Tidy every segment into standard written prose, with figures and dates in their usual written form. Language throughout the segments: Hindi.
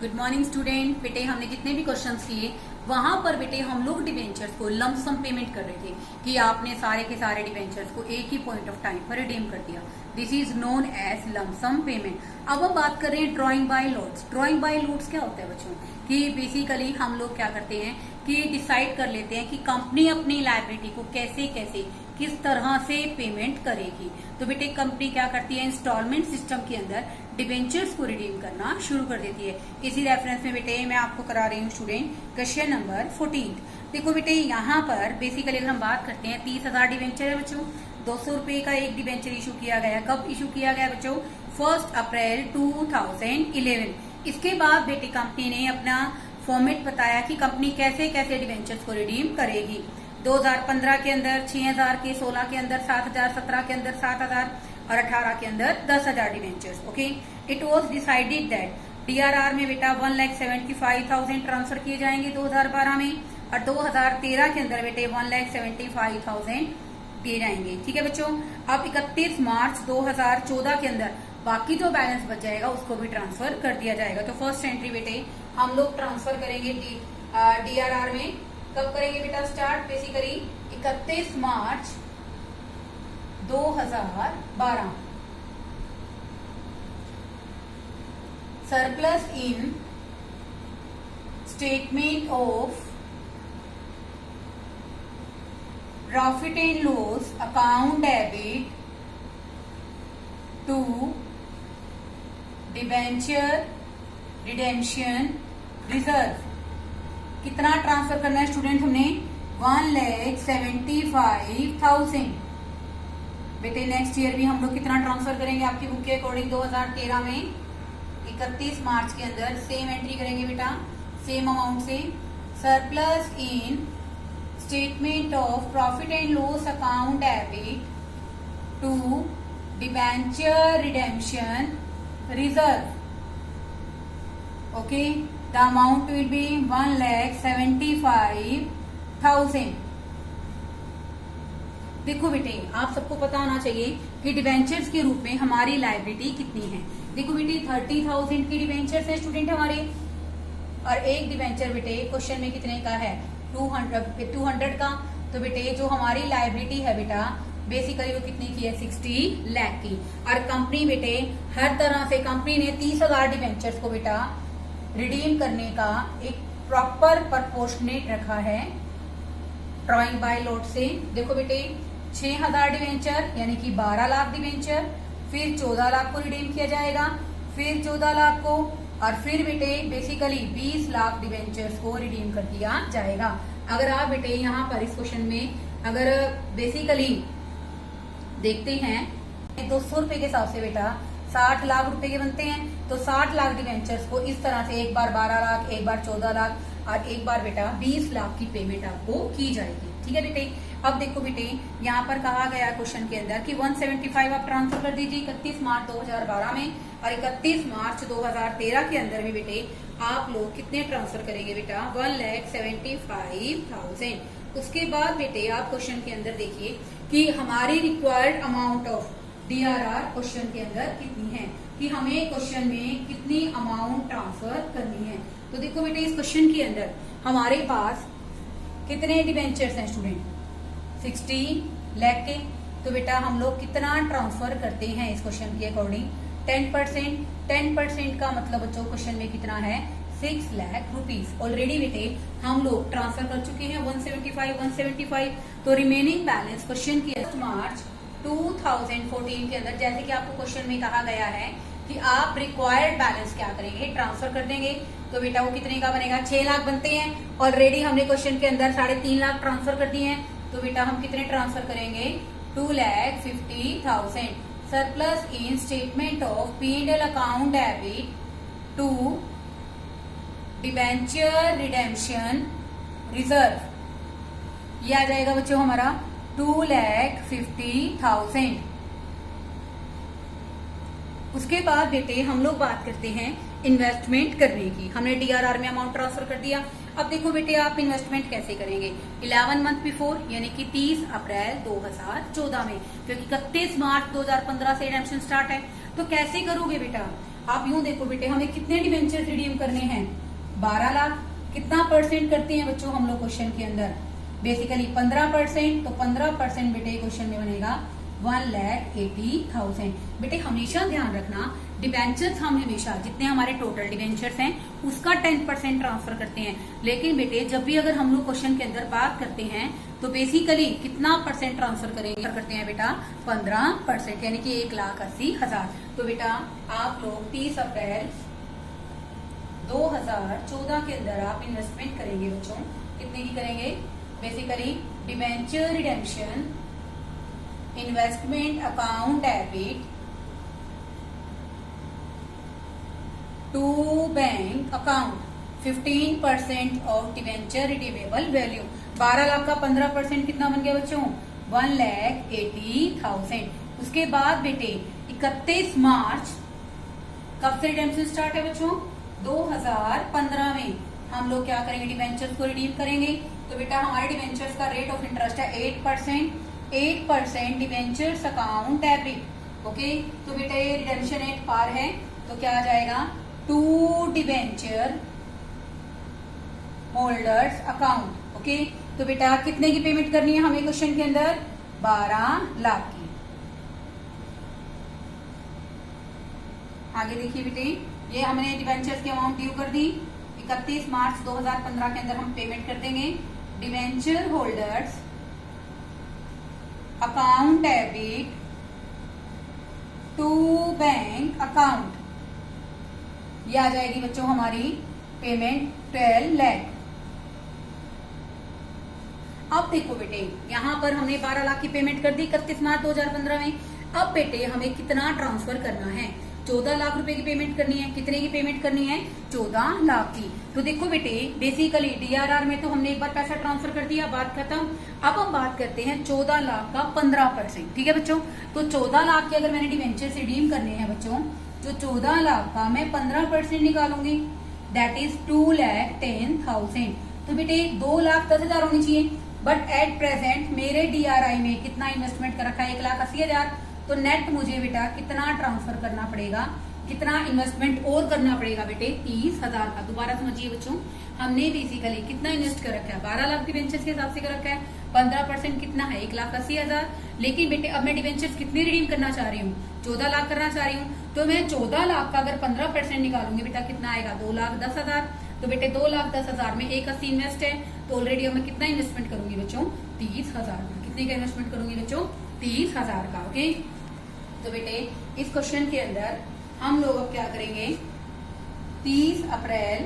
Good morning student. बेटे हमने जितने भी क्वेश्चंस किए वहां पर बेटे हम लोग डिबेंचर्स को लंप सम पेमेंट कर रहे थे कि आपने सारे के सारे डिबेंचर्स को एक ही पॉइंट ऑफ टाइम पर रिडीम कर दिया। This is known as lump sum payment. अब हम बात कर रहे हैं drawing by lots. Drawing by lots क्या होता है बच्चों? कि बेसिकली हम लोग क्या करते हैं कि डिसाइड कर लेते हैं कि कंपनी अपनी लायबिलिटी को कैसे कैसे किस तरह से पेमेंट करेगी। तो बेटे कंपनी क्या करती है, इंस्टॉलमेंट सिस्टम के अंदर डिबेंचर्स को रिडीम करना शुरू कर देती है। इसी रेफरेंस में बेटे मैं आपको करा रही हूँ स्टूडेंट क्वेश्चन नंबर 14। देखो बेटे यहाँ पर बेसिकली अगर हम बात करते हैं 30,000 डिबेंचर है बच्चों। 200 रुपए का एक डिबेंचर इशू किया गया। कब इशू किया गया बच्चों? 1 अप्रैल 2011। इसके बाद बेटे कंपनी ने अपना फॉर्मेट बताया कि कंपनी कैसे कैसे डिबेंचर्स को रिडीम करेगी। 2015 के अंदर 6,000 के, 16 के अंदर 7,000, 17 के अंदर 7,000 और 18 के अंदर 10,000 debentures. Okay, it was decided that DRR में बेटा 1,75,000 ट्रांसफर किए जाएंगे 2012 में और 2013 के अंदर बेटे 1,75,000 दिए जाएंगे। ठीक है बच्चों। अब 31 मार्च 2014 के अंदर बाकी जो बैलेंस बच जाएगा उसको भी ट्रांसफर कर दिया जाएगा। तो फर्स्ट एंट्री बेटे हम लोग ट्रांसफर करेंगे डीआरआर में। कब करेंगे बेटा स्टार्ट? बेसिकली 31 मार्च 2012। Surplus in statement of profit and loss account debit to debenture redemption reserve. कितना ट्रांसफर करना है स्टूडेंट? हमने 1,75,000। बेटे नेक्स्ट ईयर भी हम लोग कितना ट्रांसफर करेंगे आपकी बुक के अकॉर्डिंग? 2013 में 31 मार्च के अंदर सेम एंट्री करेंगे बेटा, सेम अमाउंट से। Surplus in statement of profit and loss account debit to debenture redemption reserve. Okay, the amount will be 1,75,000। देखो बेटे आप सबको पता होना चाहिए कि डिबेंचर्स के रूप में हमारी लायबिलिटी कितनी है। देखो बेटे 30,000 की डिबेंचर्स है स्टूडेंट हमारे, और एक डिबेंचर बेटे क्वेश्चन में कितने का है? 200 का। तो बेटे जो हमारी लायबिलिटी है बेटा बेसिकली वो कितनी की है? 60 लाख की। और कंपनी बेटे हर तरह से कंपनी ने 30,000 डिबेंचर्स को बेटा रिडीम करने का एक प्रॉपर प्रपोर्शनेट रखा है ड्रॉइंग बाय लॉट से। देखो बेटे 6,000 डिबेंचर यानी कि 12 लाख डिबेंचर, फिर 14 लाख को रिडीम किया जाएगा, फिर 14 लाख को, और फिर बेटे बेसिकली 20 लाख डिबेंचर्स को रिडीम कर दिया जाएगा। अगर आप बेटे यहाँ पर इस क्वेश्चन में अगर बेसिकली देखते हैं 200 रुपए के हिसाब से बेटा 60 लाख रुपए के बनते हैं। तो 60 लाख डिबेंचर्स को इस तरह से एक बार 12 लाख, एक बार 14 लाख और एक बार बेटा 20 लाख की पेमेंट आपको की जाएगी। ठीक है बेटे। अब देखो बेटे यहाँ पर कहा गया क्वेश्चन के अंदर कि 175 आप ट्रांसफर कर दीजिए 31 मार्च 2012 में, और 31 मार्च 2013 के अंदर भी बेटे आप लोग कितने ट्रांसफर करेंगे बेटा? 1,75,000। उसके बाद बेटे आप क्वेश्चन के अंदर देखिए कि हमारी required amount of DRR question के अंदर कितनी है, कि हमें क्वेश्चन में कितनी अमाउंट ट्रांसफर करनी है। तो देखो बेटे इस क्वेश्चन के अंदर हमारे पास कितने डिबेंचर्स हैं स्टूडेंट? 60 लाख के। तो बेटा हम लोग कितना ट्रांसफर करते हैं इस क्वेश्चन के अकॉर्डिंग? 10%। 10% का मतलब बच्चों क्वेश्चन में कितना है? 6 लाख रुपीज। ऑलरेडी बेटे हम लोग ट्रांसफर कर चुके हैं 175। तो रिमेनिंग बैलेंस क्वेश्चन की मार्च 2014 के अंदर जैसे कि आपको क्वेश्चन में कहा गया है कि आप रिक्वायर्ड बैलेंस क्या करेंगे? ट्रांसफर कर देंगे। तो बेटा वो कितने का बनेगा? 6 लाख बनते हैं। ऑलरेडी हमने क्वेश्चन के अंदर 3.5 लाख ट्रांसफर कर दिए हैं। तो बेटा हम कितने ट्रांसफर करेंगे? 2,50,000। Surplus in statement of P&L account debit to debenture redemption reserve. ये आ जाएगा बच्चों हमारा 2,50,000। उसके बाद बेटे हम लोग बात करते हैं इन्वेस्टमेंट करने की। हमने डीआरआर में अमाउंट ट्रांसफर कर दिया। अब देखो बेटे आप इन्वेस्टमेंट कैसे करेंगे? 11 मंथ बिफोर यानी कि 30 अप्रैल 2014 में, क्योंकि 31 मार्च 2015 से रिडेम्पशन स्टार्ट है। तो कैसे करोगे बेटा? आप यूं देखो बेटे, हमें कितने डिवेंचर रिडीम करने हैं? 12 लाख। कितना परसेंट करते हैं बच्चों हम लोग क्वेश्चन के अंदर? बेसिकली 15%। तो 15% बेटे क्वेश्चन में बनेगा 1,80,000। बेटे हमेशा ध्यान रखना, डिबेंचर्स हम हमेशा जितने हमारे टोटल डिबेंचर्स हैं उसका 10% ट्रांसफर करते हैं। लेकिन बेटे जब भी अगर हम लोग क्वेश्चन के अंदर बात करते हैं तो बेसिकली कितना परसेंट ट्रांसफर करेंगे? करते हैं बेटा 15%, यानी कि 1,80,000। तो बेटा आप लोग 30 अप्रैल 2014 के अंदर आप इन्वेस्टमेंट करेंगे बच्चों। कितने की करेंगे? Basically debenture redemption investment account debit to bank account 15% of debenture redeemable value. 12 lakh का 15% कितना बन गया बच्चों? 1,80,000। उसके बाद बेटे 31 मार्च कब से रिडेम्पशन स्टार्ट है बच्चों? 2015 में हम लोग क्या करेंगे? डिवेंचर्स को रिडीम करेंगे। तो बेटा हमारे डिवेंचर्स का रेट ऑफ इंटरेस्ट है 8%। 8% डिवेंचर्स अकाउंट डेबिट। ओके, तो बेटा ये रिडेम्पशन एट पार है, तो क्या आ जाएगा? To debenture holders account. Okay, तो बेटा कितने की पेमेंट करनी है हमें क्वेश्चन के अंदर? 12 लाख की। आगे देखिए बेटे, ये हमने डिवेंचर्स की अमाउंट ड्यू कर दी। 31 मार्च 2015 के अंदर हम पेमेंट कर देंगे। Debenture holders account debit to bank account, ये आ जाएगी बच्चों हमारी पेमेंट 12 लाख। अब देखो बेटे, यहां पर हमने 12 लाख की पेमेंट कर दी 31 मार्च 2015 में। अब बेटे हमें कितना ट्रांसफर करना है? 14 लाख रुपए की पेमेंट करनी है। कितने की पेमेंट करनी है? 14 लाख की। तो देखो बेटे, बेसिकली डीआरआर में तो हमने एक बार पैसा ट्रांसफर कर दिया, बात खत्म। अब हम बात करते हैं 14 लाख का 15%। ठीक है बच्चों, तो 14 लाख के अगर मैंने डिवेंचर रिडीम करने हैं बच्चों, तो 14 लाख का मैं 15% निकालूंगी, दैट इज 2,10,000। तो बेटे 2,10,000 होनी चाहिए, बट एट प्रेजेंट मेरे डीआरआई में कितना इन्वेस्टमेंट कर रखा है? 1,80,000। तो नेट मुझे बेटा कितना ट्रांसफर करना पड़ेगा? कितना इन्वेस्टमेंट और करना पड़ेगा बेटे? 30,000 का। दोबारा समझिए बच्चों, हमने बेसिकली कितना इन्वेस्ट कर रखा है? 12 लाख डिवेंचर्स के हिसाब से कर रखा है। 15% कितना है? 1,80,000। लेकिन बेटे अब मैं डिवेंचर्स कितनी रिडीम करना चाह रही हूँ? 14 लाख करना चाह रही हूँ। तो मैं 14 लाख का अगर 15% निकालूंगी बेटा कितना आएगा? 2,10,000। तो बेटे 2,10,000 में 1,80 इन्वेस्ट है, तो ऑलरेडी अब मैं कितना इन्वेस्टमेंट करूंगी बच्चों? 30,000 का। कितने का इन्वेस्टमेंट करूंगी बच्चों? 30,000 का। ओके, तो बेटे इस क्वेश्चन के अंदर हम लोग अब क्या करेंगे? 30 अप्रैल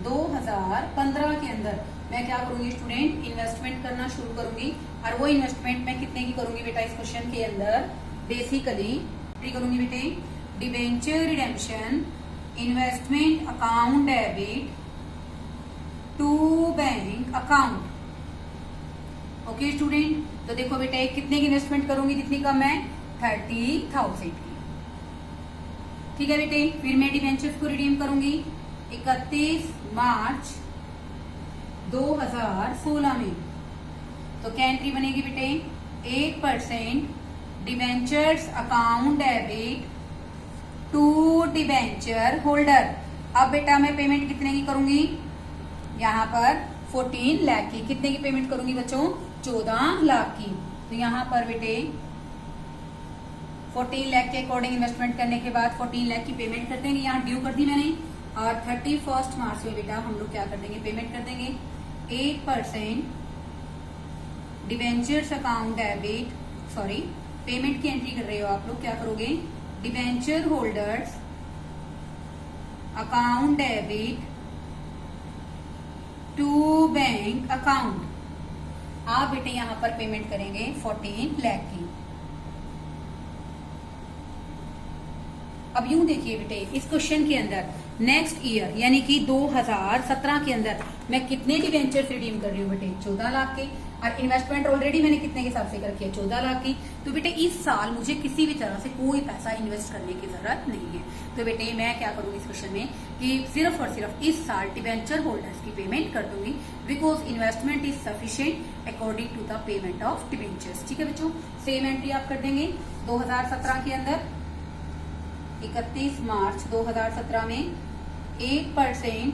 2015 के अंदर मैं क्या करूंगी स्टूडेंट? इन्वेस्टमेंट करना शुरू करूंगी। और वो इन्वेस्टमेंट मैं कितने की करूंगी बेटा इस क्वेश्चन के अंदर? बेसिकली करूंगी बेटे debenture redemption investment account debit to bank account. Okay student, तो देखो बेटे कितने की इन्वेस्टमेंट करूंगी? जितनी कम है 30,000 की। ठीक है बेटे, फिर मैं डिवेंचर्स को रिडीम करूंगी 31 मार्च 2016 में। तो क्या एंट्री बनेगी बेटे? 8% debentures account debit to debenture holder. अब बेटा मैं पेमेंट कितने की करूंगी? यहाँ पर 14 लाख की। कितने की पेमेंट करूंगी बच्चों? 14 लाख की। तो यहाँ पर बेटे 14 लाख के अकॉर्डिंग इन्वेस्टमेंट करने के बाद 14 लाख की पेमेंट कर देंगे। यहाँ ड्यू कर दी मैंने, और 31 मार्च में बेटा हम लोग क्या कर देंगे? पेमेंट कर देंगे 8% debentures account debit, sorry payment की एंट्री कर रहे हो आप लोग, क्या करोगे? Debenture holders account debit to bank account. आप बेटे यहां पर पेमेंट करेंगे 14 लाख की। अब यूं देखिए बेटे, इस क्वेश्चन के अंदर नेक्स्ट ईयर यानी कि 2017 के अंदर मैं कितने डिवेंचर रिडीम कर रही हूँ बेटे? 14 लाख के। और इन्वेस्टमेंट ऑलरेडी मैंने कितने के हिसाब से कर रखी है? 14 लाख की। तो बेटे इस साल मुझे किसी भी तरह से कोई पैसा इन्वेस्ट करने की जरूरत नहीं है। तो बेटे मैं क्या करूंगी इस क्वेश्चन में कि सिर्फ और सिर्फ इस साल डिवेंचर होल्डर्स की पेमेंट कर दूंगी, because investment is sufficient according to the payment of debentures. ठीक है बच्चों, सेम एंट्री आप कर देंगे 2017 के अंदर। 31 मार्च 2017 में 8%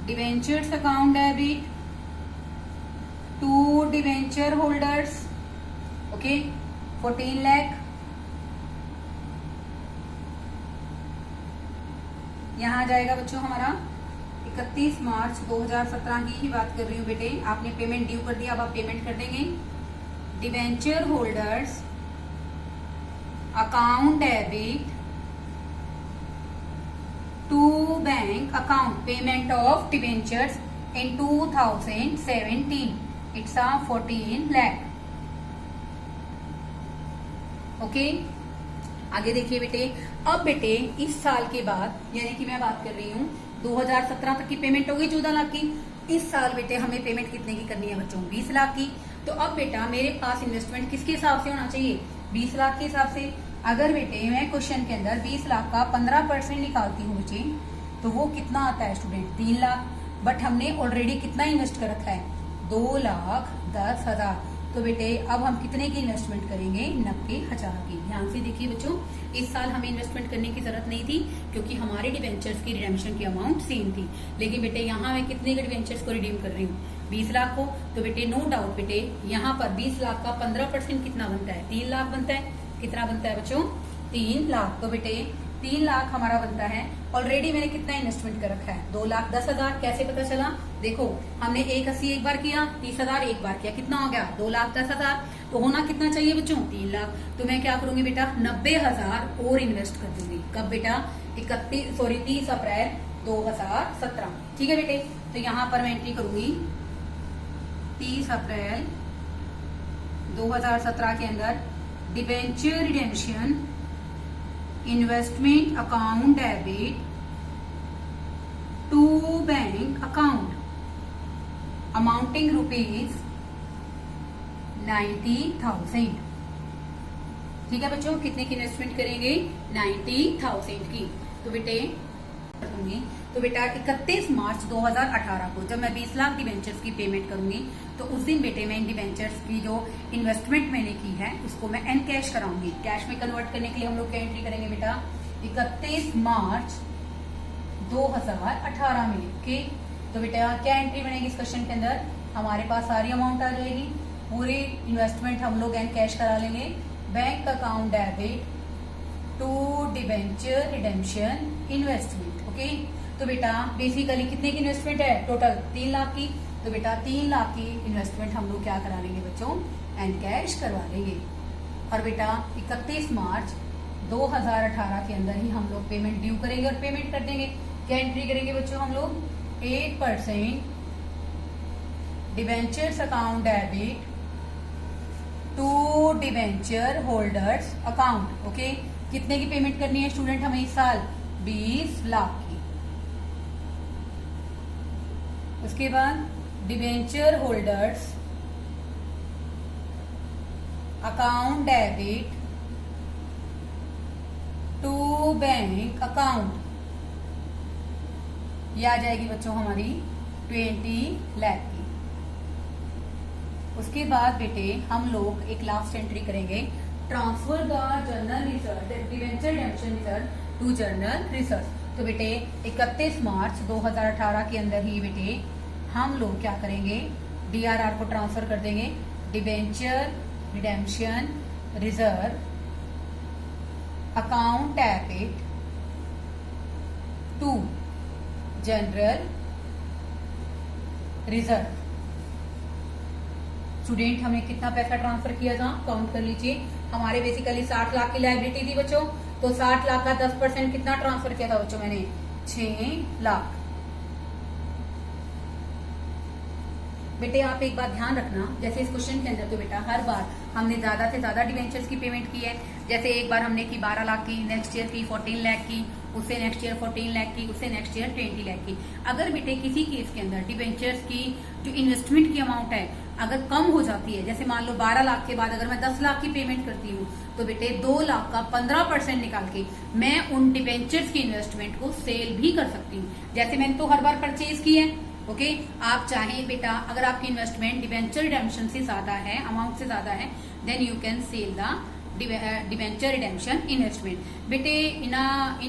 debentures account debit to debenture holders, okay, 14 lakh. यहां आ जाएगा बच्चों हमारा 31 मार्च 2017 की ही बात कर रही हूँ बेटे। आपने पेमेंट ड्यू कर दिया, अब आप पेमेंट कर देंगे। Debenture holders account debit to bank account payment of debentures in 2017 it's 14 lakh, okay. आगे देखिए बेटे, अब बेटे इस साल के बाद, यानी कि मैं बात कर रही हूँ 2017 तक की पेमेंट होगी 14 लाख की। इस साल बेटे हमें पेमेंट कितने की करनी है बच्चों? 20 लाख की। तो अब बेटा मेरे पास इन्वेस्टमेंट किसके हिसाब से होना चाहिए? 20 लाख के हिसाब से। अगर बेटे मैं क्वेश्चन के अंदर 20 लाख का 15% निकालती हूँ बच्चे, तो वो कितना आता है स्टूडेंट? 3 लाख। बट हमने ऑलरेडी कितना इन्वेस्ट कर रखा है? 2,10,000। तो बेटे अब हम कितने की इन्वेस्टमेंट करेंगे? 90,000 की। ध्यान से देखिए बच्चों, इस साल हमें इन्वेस्टमेंट करने की जरूरत नहीं थी क्योंकि हमारे डिवेंचर्स की रिडेम्पशन की अमाउंट सेम थी। लेकिन बेटे यहाँ मैं कितने के डिवेंचर्स को रिडीम कर रही हूँ? 20 लाख को। तो बेटे नो डाउट बेटे यहाँ पर 20 लाख का 15% कितना बनता है? 3 लाख बनता है। कितना बनता है बच्चों? 3 लाख। तो बेटे 3 लाख हमारा बनता है। ऑलरेडी मैंने कितना इन्वेस्टमेंट कर रखा है? 2,10,000। कैसे पता चला? देखो हमने 1,80 एक बार किया, 30,000 एक बार किया, कितना हो गया? 2,10,000। तो होना कितना चाहिए बच्चों? 3 लाख। तो मैं क्या करूंगी बेटा? 90,000 और इन्वेस्ट कर दूंगी। कब बेटा? 30 अप्रैल 2017। ठीक है बेटे। तो यहाँ पर मैं एंट्री करूंगी 30 अप्रैल 2017 के अंदर debenture redemption investment account debit to bank account amounting rupees 90,000। ठीक है बच्चों, कितने की इन्वेस्टमेंट करेंगे? 90,000 की। तो बेटे तो बेटा 31 मार्च 2018 को जब मैं 20 लाख डिवेंचर्स की पेमेंट करूंगी, तो उस दिन बेटे मैं इन डिवेंचर्स की जो इन्वेस्टमेंट मैंने की है उसको मैं एन कैश कराऊंगी। कैश में कन्वर्ट करने के लिए हम लोग क्या एंट्री करेंगे बेटा? 31 मार्च 2018 में। ओके। तो बेटा क्या एंट्री बनेगी इस क्वेश्चन के अंदर? हमारे पास सारी अमाउंट आ जाएगी, पूरी इन्वेस्टमेंट हम लोग एन कैश करा लेंगे। Bank account debit to debenture redemption investment. Okay. तो बेटा बेसिकली कितने की इन्वेस्टमेंट है? टोटल 3 लाख की। तो बेटा 3 लाख की इन्वेस्टमेंट हम लोग क्या करा लेंगे बच्चों? एन कैश करवा लेंगे। और बेटा 31 मार्च 2018 के अंदर ही हम लोग पेमेंट ड्यू करेंगे और पेमेंट कर देंगे। क्या एंट्री करेंगे बच्चों हम लोग? 8% debentures account debit to debenture holders account. Okay. कितने की पेमेंट करनी है स्टूडेंट हमें इस साल? 20 लाख की। उसके बाद debenture holders account debit to bank account, ये आ जाएगी बच्चों हमारी 20 लाख की। उसके बाद बेटे हम लोग एक लास्ट एंट्री करेंगे, transfer the journal reserve debenture redemption reserve to journal reserve. तो बेटे 31 मार्च 2018 के अंदर ही बेटे हम लोग क्या करेंगे? डीआरआर को ट्रांसफर कर देंगे, debenture redemption reserve account debit to general reserve. Student हमने कितना पैसा ट्रांसफर किया था? काउंट कर लीजिए। हमारे बेसिकली 60 लाख की लायबिलिटी थी बच्चों, तो 60 लाख का 10% कितना ट्रांसफर किया था बच्चों? मैंने 6 लाख। बेटे आप एक बात ध्यान रखना, जैसे इस क्वेश्चन के अंदर तो बेटा हर बार हमने ज्यादा से ज्यादा डिवेंचर्स की पेमेंट की है। जैसे एक बार हमने की 12 लाख की, नेक्स्ट ईयर की 14 लाख की, उससे नेक्स्ट ईयर 14 लाख की, उससे नेक्स्ट ईयर 20 लाख की। अगर बेटे किसी केस के अंदर डिवेंचर्स की जो इन्वेस्टमेंट की अमाउंट है अगर कम हो जाती है, जैसे मान लो 12 लाख के बाद अगर मैं 10 लाख की पेमेंट करती हूँ, तो बेटे 2 लाख का 15% निकाल के मैं उन डिवेंचर्स की इन्वेस्टमेंट को सेल भी कर सकती हूँ, जैसे मैंने तो हर बार परचेज की है। ओके। आप चाहें बेटा अगर आपकी इन्वेस्टमेंट डिवेंचर रिडेम्पशन से ज्यादा है, अमाउंट से ज्यादा है, then you can sell the debenture redemption investment. बेटे in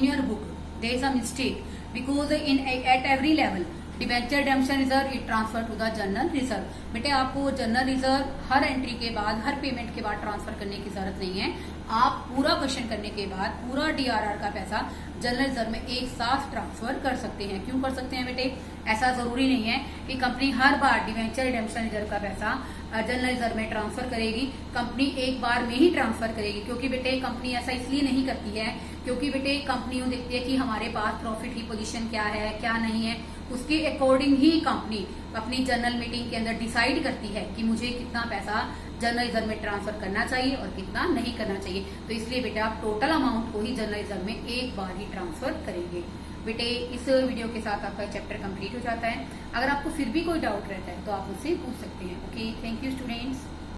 your book there is a mistake because in at every level debenture redemption reserve it transfer to the general reserve. बेटे आपको जनरल रिजर्व हर एंट्री के बाद, हर पेमेंट के बाद ट्रांसफर करने की जरूरत नहीं है। आप पूरा क्वेश्चन करने के बाद पूरा डीआरआर का पैसा जनरल रिजर्व में एक साथ ट्रांसफर कर सकते हैं। क्यों कर सकते हैं बेटे? ऐसा जरूरी नहीं है कि कंपनी हर बार डिबेंचर रिडेम्पशन रिजर्व का पैसा जनरल रिजर्व में ट्रांसफर करेगी। कंपनी एक बार में ही ट्रांसफर करेगी, क्योंकि बेटे कंपनी ऐसा इसलिए नहीं करती है क्योंकि बेटे कंपनी देखती है कि हमारे पास प्रॉफिट की पोजीशन क्या है क्या नहीं है, उसके अकॉर्डिंग ही कंपनी अपनी जनरल मीटिंग के अंदर डिसाइड करती है कि मुझे कितना पैसा जनरल रिजर्व में ट्रांसफर करना चाहिए और कितना नहीं करना चाहिए। तो इसलिए बेटा आप टोटल अमाउंट को ही जनरल रिजर्व में एक बार ही ट्रांसफर करेंगे। बेटे इस वीडियो के साथ आपका चैप्टर कंप्लीट हो जाता है। अगर आपको फिर भी कोई डाउट रहता है तो आप मुझसे पूछ सकते हैं। Okay, thank you students.